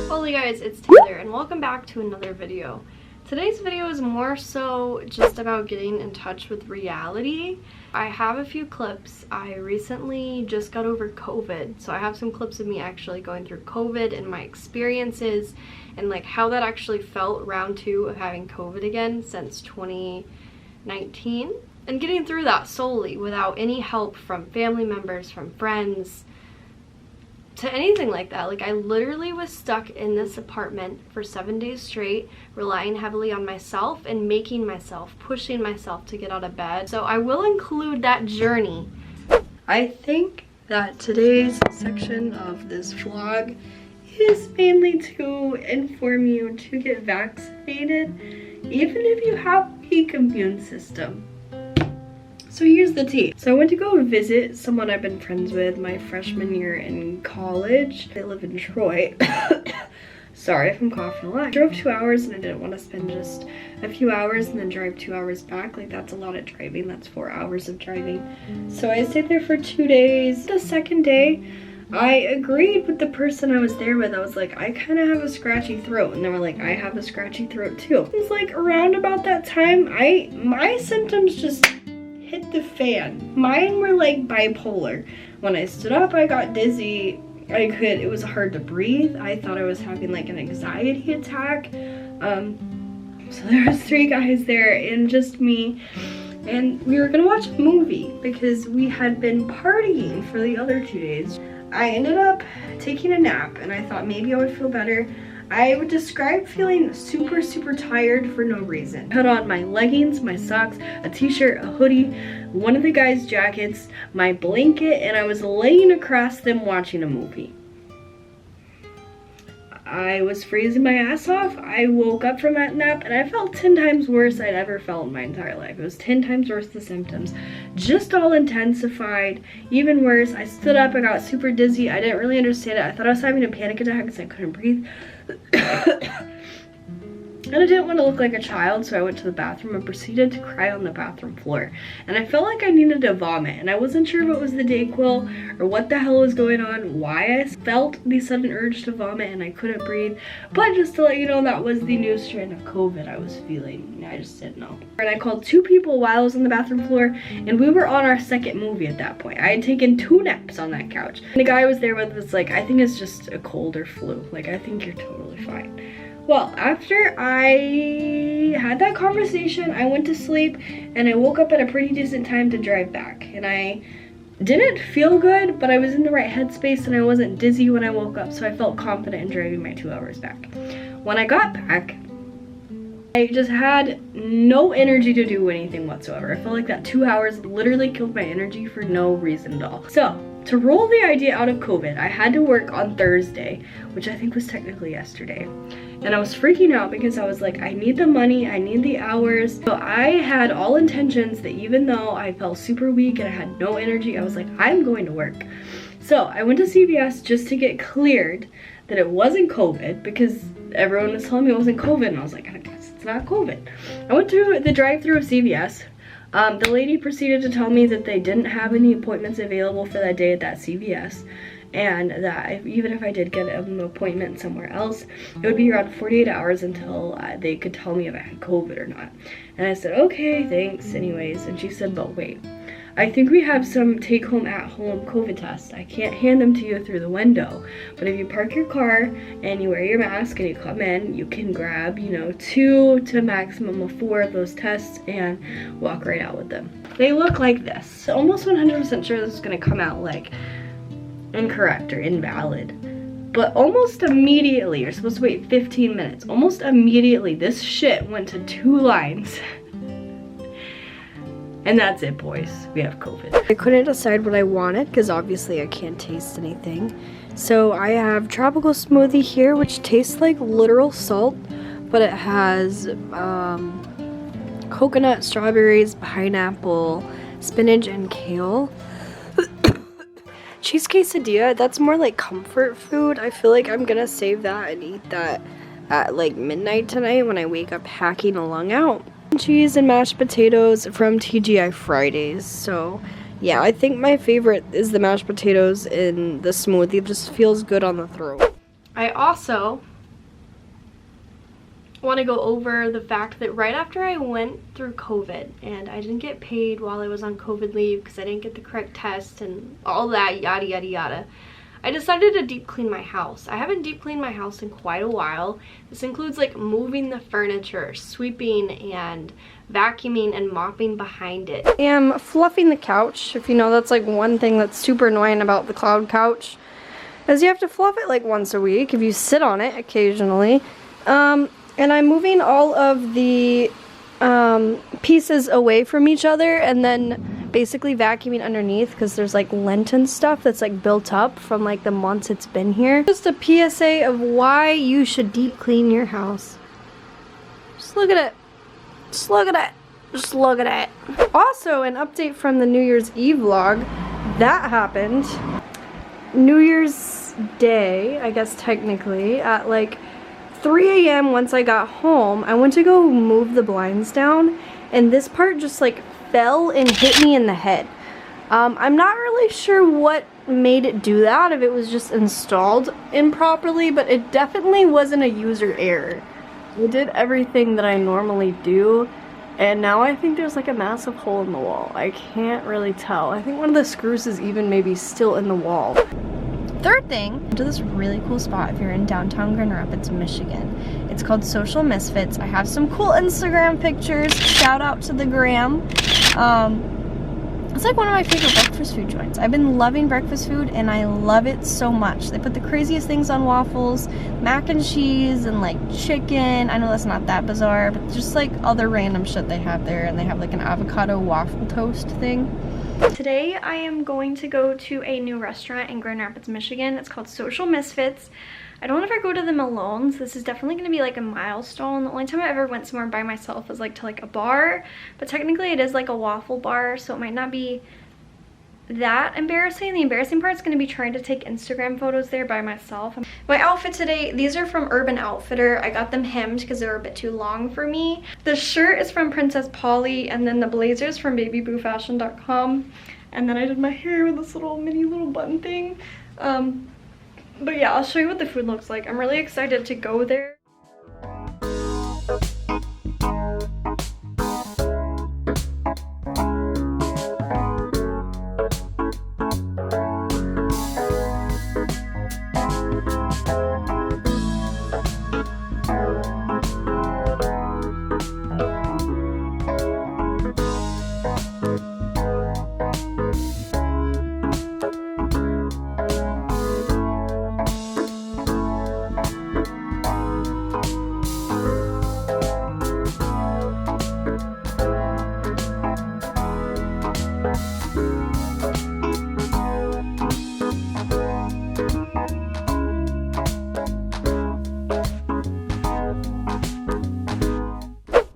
Hola guys, it's Taylor and welcome back to another video. Today's video is more so just about getting in touch with reality. I have a few clips. I recently just got over COVID, so I have some clips of me actually going through COVID and my experiences and like how that actually felt round 2 of having COVID again since 2019 and getting through that solely without any help from family members, from friends, to anything like that. Like I literally was stuck in this apartment for 7 days straight, relying heavily on myself and pushing myself to get out of bed. So I will include that journey. I think that today's section of this vlog is mainly to inform you to get vaccinated, even if you have a weak immune system. So here's the tea. So I went to go visit someone I've been friends with my freshman year in college. They live in Troy. Sorry if I'm coughing a lot. I drove 2 hours and I didn't want to spend just a few hours and then drive 2 hours back. Like that's a lot of driving. That's 4 hours of driving. So I stayed there for 2 days. The second day, I agreed with the person I was there with. I was like, I kind of have a scratchy throat. And they were like, I have a scratchy throat too. It was like around about that time, my symptoms just hit the fan. Mine were like bipolar. When I stood up, I got dizzy. It was hard to breathe. I thought I was having like an anxiety attack. So there was 3 guys there and just me. And we were gonna watch a movie because we had been partying for the other 2 days. I ended up taking a nap and I thought maybe I would feel better. I would describe feeling super tired for no reason. Put on my leggings, my socks, a t-shirt, a hoodie, one of the guys' jackets, my blanket, and I was laying across them watching a movie. I was freezing my ass off. I woke up from that nap and I felt 10 times worse I'd ever felt in my entire life. It was 10 times worse, the symptoms. Just all intensified, even worse. I stood up, I got super dizzy. I didn't really understand it. I thought I was having a panic attack because I couldn't breathe. And I didn't want to look like a child, so I went to the bathroom and proceeded to cry on the bathroom floor. And I felt like I needed to vomit, and I wasn't sure if it was the Dayquil or what the hell was going on, why I felt the sudden urge to vomit and I couldn't breathe. But just to let you know, that was the new strain of COVID I was feeling. I just didn't know. And I called 2 people while I was on the bathroom floor, and we were on our second movie at that point. I had taken 2 naps on that couch. And the guy I was there with was like, I think it's just a cold or flu. Like, I think you're totally fine. Well, after I had that conversation, I went to sleep and I woke up at a pretty decent time to drive back. And I didn't feel good, but I was in the right headspace and I wasn't dizzy when I woke up, so I felt confident in driving my 2 hours back. When I got back, I just had no energy to do anything whatsoever. I felt like that 2 hours literally killed my energy for no reason at all. So, to roll the idea out of COVID, I had to work on Thursday, which I think was technically yesterday. And I was freaking out because I was like, I need the money, I need the hours. So I had all intentions that even though I felt super weak and I had no energy, I was like, I'm going to work. So I went to CVS just to get cleared that it wasn't COVID because everyone was telling me it wasn't COVID. And I was like, I guess it's not COVID. I went through the drive-thru of CVS. The lady proceeded to tell me that they didn't have any appointments available for that day at that CVS. And that even if I did get an appointment somewhere else, it would be around 48 hours until they could tell me if I had COVID or not. And I said, okay, thanks anyways. And she said, but wait, I think we have some take-home at-home COVID tests. I can't hand them to you through the window, but if you park your car and you wear your mask and you come in, you can grab, 2 to a maximum of 4 of those tests and walk right out with them. They look like this. So almost 100% sure this is gonna come out like incorrect or invalid, but almost immediately, you're supposed to wait 15 minutes, almost immediately this shit went to 2 lines. And that's it, boys, we have COVID. I couldn't decide what I wanted because obviously I can't taste anything, so I have tropical smoothie here, which tastes like literal salt, but it has coconut, strawberries, pineapple, spinach, and kale. Cheese quesadilla, that's more like comfort food. I feel like I'm gonna save that and eat that at like midnight tonight when I wake up hacking a lung out. Cheese and mashed potatoes from TGI Fridays. So Yeah, I think my favorite is the mashed potatoes in the smoothie. It just feels good on the throat. I also want to go over the fact that right after I went through COVID and I didn't get paid while I was on COVID leave because I didn't get the correct test and all that yada yada yada, I decided to deep clean my house. I haven't deep cleaned my house in quite a while. This includes like moving the furniture, sweeping and vacuuming and mopping behind it. I am fluffing the couch. If you know, that's like one thing that's super annoying about the cloud couch, is you have to fluff it like once a week if you sit on it occasionally. And I'm moving all of the pieces away from each other and then basically vacuuming underneath because there's like lint and stuff that's like built up from like the months it's been here. Just a PSA of why you should deep clean your house. Just look at it. Just look at it. Just look at it. Also, an update from the New Year's Eve vlog. That happened New Year's Day, I guess technically, at like 3 a.m. once I got home. I went to go move the blinds down and this part just like fell and hit me in the head. I'm not really sure what made it do that, if it was just installed improperly, but it definitely wasn't a user error. I did everything that I normally do and now I think there's like a massive hole in the wall. I can't really tell. I think one of the screws is even maybe still in the wall. Third thing, to this really cool spot if you're in downtown Grand Rapids, Michigan. It's called Social Misfits. I have some cool Instagram pictures. Shout out to the gram. It's like one of my favorite breakfast food joints. I've been loving breakfast food and I love it so much. They put the craziest things on waffles, mac and cheese and like chicken. I know that's not that bizarre, but just like other random shit they have there, and they have like an avocado waffle toast thing. Today I am going to go to a new restaurant in Grand Rapids, Michigan. It's called Social Misfits. I don't know if I go to them alone, so this is definitely going to be like a milestone. The only time I ever went somewhere by myself was like to like a bar, but technically it is like a waffle bar, so it might not be that embarrassing. The embarrassing part is going to be trying to take Instagram photos there by myself. My outfit today, these are from Urban Outfitter. I got them hemmed because they were a bit too long for me. The shirt is from Princess Polly, and then the blazer's from babyboofashion.com. And then I did my hair with this little mini button thing. But yeah, I'll show you what the food looks like. I'm really excited to go there.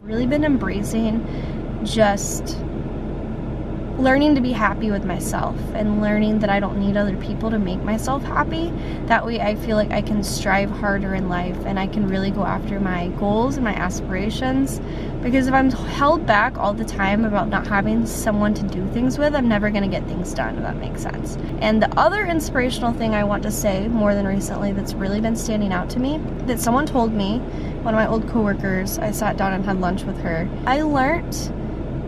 Really been embracing just learning to be happy with myself and learning that I don't need other people to make myself happy. That way I feel like I can strive harder in life and I can really go after my goals and my aspirations, because if I'm held back all the time about not having someone to do things with, I'm never going to get things done, if that makes sense. And the other inspirational thing I want to say more than recently that's really been standing out to me, that someone told me, one of my old coworkers, I sat down and had lunch with her. I learned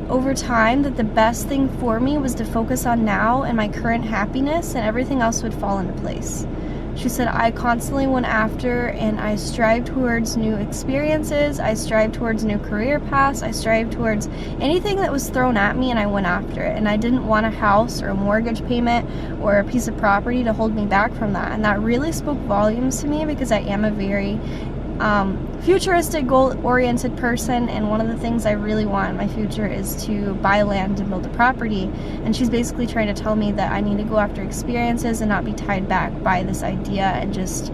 over time that the best thing for me was to focus on now and my current happiness, and everything else would fall into place. She said, I constantly went after and I strived towards new experiences, I strived towards new career paths, I strived towards anything that was thrown at me, and I went after it. And I didn't want a house or a mortgage payment or a piece of property to hold me back from that. And that really spoke volumes to me, because I am a very futuristic, goal-oriented person, and one of the things I really want in my future is to buy land and build a property. And she's basically trying to tell me that I need to go after experiences and not be tied back by this idea, and just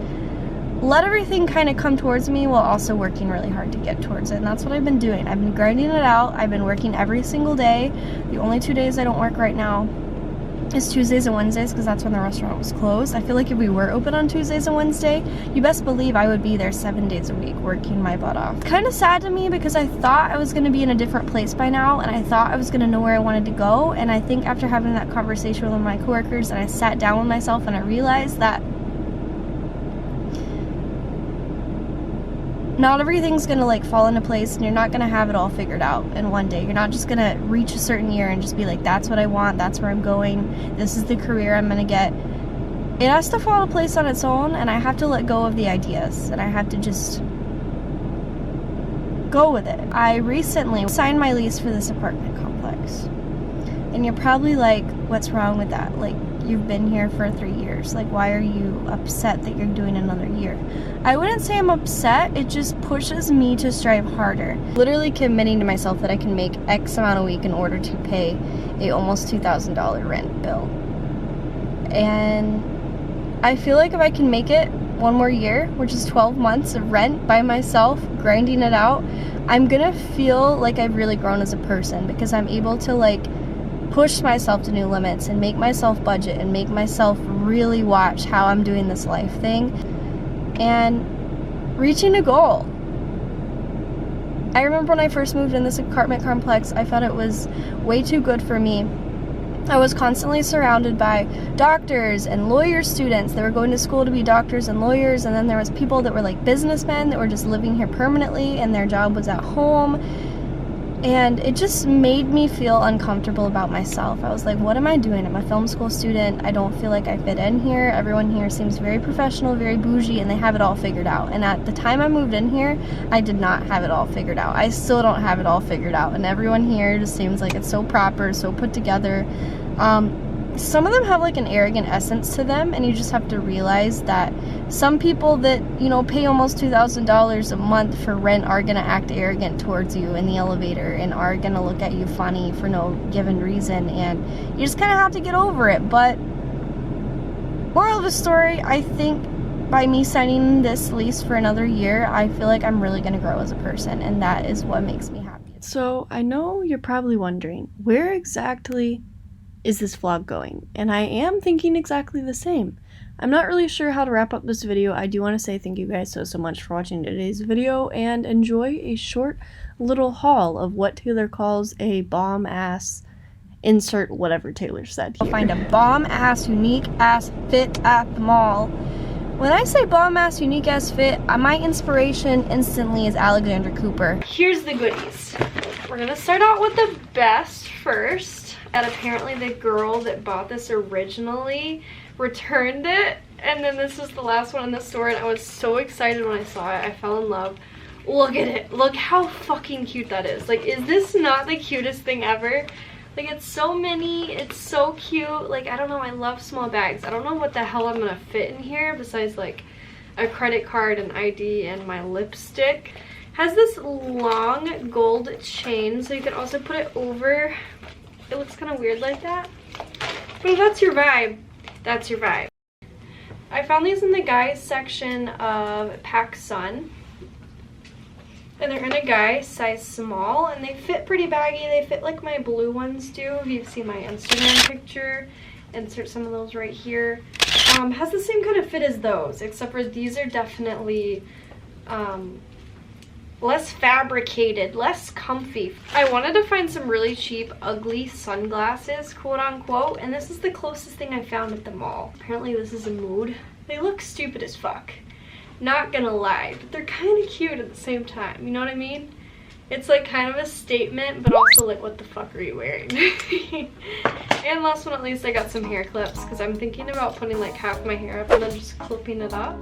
let everything kind of come towards me while also working really hard to get towards it. And that's what I've been doing. I've been grinding it out. I've been working every single day. The only 2 days I don't work right now is Tuesdays and Wednesdays because that's when the restaurant was closed. I feel like if we were open on Tuesdays and Wednesday, you best believe I would be there 7 days a week working my butt off. Kind of sad to me because I thought I was going to be in a different place by now, and I thought I was going to know where I wanted to go. And I think after having that conversation with one of my coworkers, and I sat down with myself and I realized that not everything's gonna like fall into place, and you're not gonna have it all figured out in one day. You're not just gonna reach a certain year and just be like, that's what I want, that's where I'm going, this is the career I'm gonna get. It has to fall into place on its own, and I have to let go of the ideas, and I have to just go with it. I recently signed my lease for this apartment complex, and you're probably like, what's wrong with that? Like, you've been here for 3 years. Like, why are you upset that you're doing another year? I wouldn't say I'm upset. It just pushes me to strive harder. Literally committing to myself that I can make X amount a week in order to pay a almost $2,000 rent bill. And I feel like if I can make it one more year, which is 12 months of rent by myself, grinding it out, I'm gonna feel like I've really grown as a person, because I'm able to like push myself to new limits and make myself budget and make myself really watch how I'm doing this life thing and reaching a goal. I remember when I first moved in this apartment complex, I thought it was way too good for me. I was constantly surrounded by doctors and lawyer students that were going to school to be doctors and lawyers, and then there was people that were like businessmen that were just living here permanently and their job was at home. And it just made me feel uncomfortable about myself. I was like, what am I doing? I'm a film school student. I don't feel like I fit in here. Everyone here seems very professional, very bougie, and they have it all figured out. And at the time I moved in here, I did not have it all figured out. I still don't have it all figured out. And everyone here just seems like it's so proper, so put together. Some of them have like an arrogant essence to them, and you just have to realize that some people that, you know, pay almost $2,000 a month for rent are gonna act arrogant towards you in the elevator and are gonna look at you funny for no given reason, and you just kind of have to get over it. But moral of the story, I think by me signing this lease for another year, I feel like I'm really gonna grow as a person, and that is what makes me happy. So I know you're probably wondering, where exactly is this vlog going? And I am thinking exactly the same. I'm not really sure how to wrap up this video. I do want to say thank you guys so much for watching today's video, and enjoy a short little haul of what Taylor calls a bomb ass, insert whatever Taylor said here. I'll find a bomb ass unique ass fit at the mall. When I say bomb ass unique ass fit, my inspiration instantly is Alexandra Cooper. Here's the goodies. We're gonna start out with the best first. And apparently the girl that bought this originally returned it, and then this was the last one in the store, and I was so excited when I saw it. I fell in love. Look at it. Look how fucking cute that is. Like, is this not the cutest thing ever? Like, it's so mini, it's so cute. Like, I don't know, I love small bags. I don't know what the hell I'm gonna fit in here besides like a credit card, an ID, and my lipstick. Has this long gold chain, so you can also put it over. It looks kind of weird like that, but if that's your vibe, that's your vibe. I found these in the guys section of PacSun, and they're in a guy size small, and they fit pretty baggy. They fit like my blue ones do. If you've seen my Instagram picture, insert some of those right here. Has the same kind of fit as those, except for these are definitely less fabricated, less comfy. I wanted to find some really cheap, ugly sunglasses, quote unquote, and this is the closest thing I found at the mall. Apparently this is a mood. They look stupid as fuck. Not gonna lie, but they're kind of cute at the same time, you know what I mean? It's like kind of a statement, but also like, what the fuck are you wearing? And last but not least, I got some hair clips, because I'm thinking about putting like half my hair up and then just clipping it up.